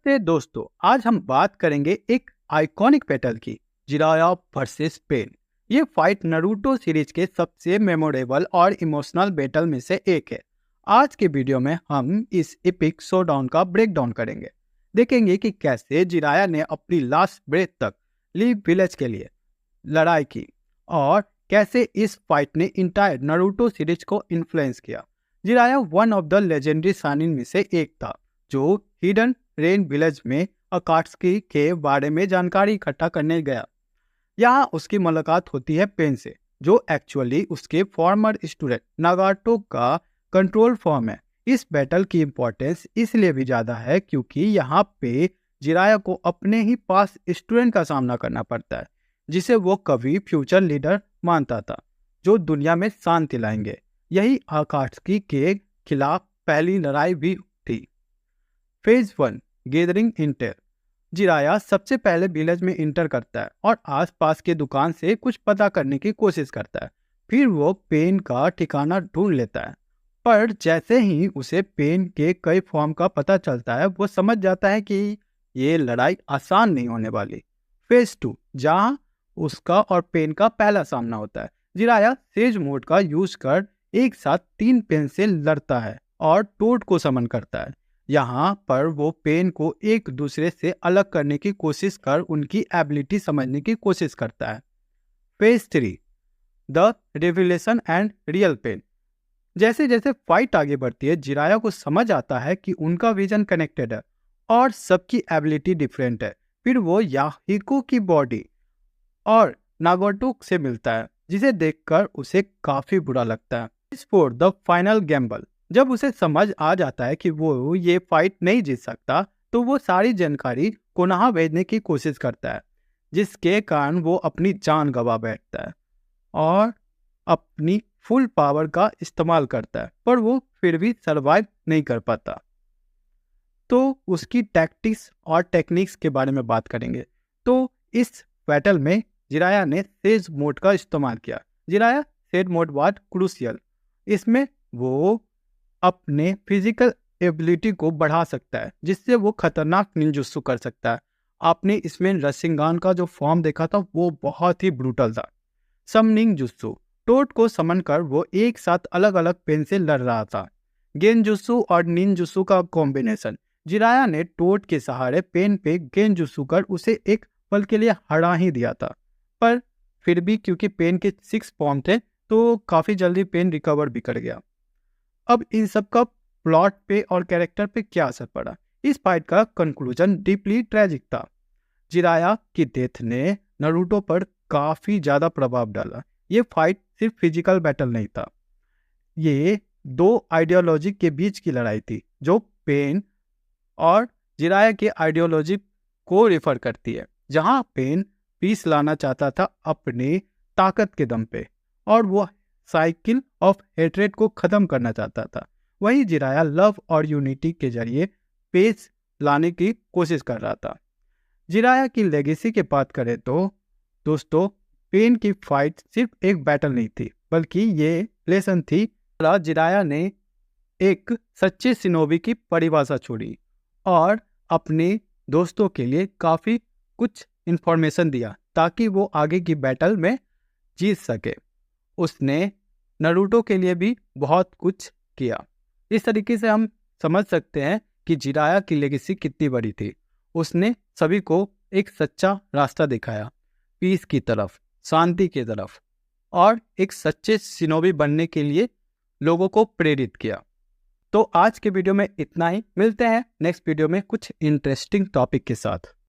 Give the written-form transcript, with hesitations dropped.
नमस्ते दोस्तों, आज हम बात करेंगे एक आइकॉनिक बैटल की, जिराया वर्सेस पेन। ये फाइट नारुतो सीरीज के सबसे मेमोरेबल और इमोशनल बैटल में से एक है। आज के वीडियो में हम इस एपिक शोडाउन का ब्रेकडाउन करेंगे। देखेंगे कि कैसे जिराया ने अपनी लास्ट ब्रेथ तक लीव विलेज के लिए लड़ाई की और कैसे इस फाइट ने इंटायर नारुतो सीरीज को इन्फ्लुएंस किया। Jiraiya one of the legendary Sannin में से एक था जो हिडन रेन विलेज में अकाट्सुकी के बारे में जानकारी इकट्ठा करने गया। यहाँ उसकी मुलाकात होती है पेन से, जो एक्चुअली उसके फॉर्मर स्टूडेंट नागाटो का कंट्रोल फॉर्म है। इस बैटल की इम्पोर्टेंस इसलिए भी ज़्यादा है क्योंकि यहाँ पे जिराया को अपने ही पास स्टूडेंट का सामना करना पड़ता है, जिसे वो कभी फ्यूचर लीडर मानता था, जो दुनिया में शांति लाएंगे। यही अकाट्सुकी के खिलाफ पहली लड़ाई भी थी। Phase 1 gathering Intel. जिराया सबसे पहले विलेज में इंटर करता है और आसपास के दुकान से कुछ पता करने की कोशिश करता है। फिर वो पेन का ठिकाना ढूंढ लेता है, पर जैसे ही उसे पेन के कई फॉर्म का पता चलता है, वो समझ जाता है कि ये लड़ाई आसान नहीं होने वाली। फेज 2 जहां उसका और पेन का पहला सामना होता है। जिराया सेज मोड का यूज कर एक साथ 3 पेन से लड़ता है और टोड को समन करता है। यहाँ पर वो पेन को एक दूसरे से अलग करने की कोशिश कर उनकी एबिलिटी समझने की कोशिश करता है। Phase 3 the revelation and real pain. जैसे जैसे फाइट आगे बढ़ती है, जिराया को समझ आता है कि उनका विजन कनेक्टेड है और सबकी एबिलिटी डिफरेंट है। फिर वो याहिको की बॉडी और नागाटो से मिलता है, जिसे देखकर उसे काफी बुरा लगता है। Phase 4 the final Gamble. जब उसे समझ आ जाता है कि वो ये फाइट नहीं जीत सकता, तो वो सारी जानकारी कोनोहा भेजने की कोशिश करता है, जिसके कारण वो अपनी जान गंवा बैठता है और अपनी फुल पावर का इस्तेमाल करता है, पर वो फिर भी सरवाइव नहीं कर पाता। तो उसकी टैक्टिक्स और टेक्निक्स के बारे में बात करेंगे। तो इस बैटल में जिराया ने सेज मोड का इस्तेमाल किया। Jiraiya sage mode was crucial. इसमें वो अपने फिजिकल एबिलिटी को बढ़ा सकता है, जिससे वो खतरनाक निंजुत्सु कर सकता है। आपने इसमें रशिंगान का जो फॉर्म देखा था, वो बहुत ही ब्रूटल था। समनिंग जुत्सु, टोड को समन कर वो एक साथ अलग अलग पेन से लड़ रहा था। गेनजुत्सु और निंजुत्सु का कॉम्बिनेशन। जिराया ने टोड के सहारे पेन पे गेनजुत्सु कर उसे एक पल के लिए हरा ही दिया था, पर फिर भी क्योंकि पेन के 6 फॉर्म थे, तो काफी जल्दी पेन रिकवर भी कर गया। अब इन सब का प्लॉट पे और कैरेक्टर पे क्या असर पड़ा? इस फाइट का कंक्लूजन डीपली ट्रेजिक था। जिराया की डेथ ने नारुतो पर काफी ज्यादा प्रभाव डाला। ये फाइट सिर्फ फिजिकल बैटल नहीं था, ये 2 आइडियोलॉजी के बीच की लड़ाई थी, जो पेन और जिराया के आइडियोलॉजी को रेफर करती है। जहां पेन पीस लाना चाहता था अपनी ताकत के दम पे, और वो साइकिल ऑफ हेट्रेड को खत्म करना चाहता था। वहीं जिराया लव और यूनिटी के जरिए पेस लाने की कोशिश कर रहा था। जिराया की लेगेसी की बात करें तो दोस्तों, पेन की फाइट सिर्फ एक बैटल नहीं थी, बल्कि ये लेसन थी। जिराया ने एक सच्चे शिनोबी की परिभाषा छोड़ी और अपने दोस्तों के लिए काफी कुछ इंफॉर्मेशन दिया ताकि वो आगे की बैटल में जीत सके। उसने नारुतो के लिए भी बहुत कुछ किया। इस तरीके से हम समझ सकते हैं कि जिराया की लेगेसी कितनी बड़ी थी। उसने सभी को एक सच्चा रास्ता दिखाया, पीस की तरफ, शांति की तरफ, और एक सच्चे शिनोबी बनने के लिए लोगों को प्रेरित किया। तो आज के वीडियो में इतना ही। मिलते हैं नेक्स्ट वीडियो में कुछ इंटरेस्टिंग टॉपिक के साथ।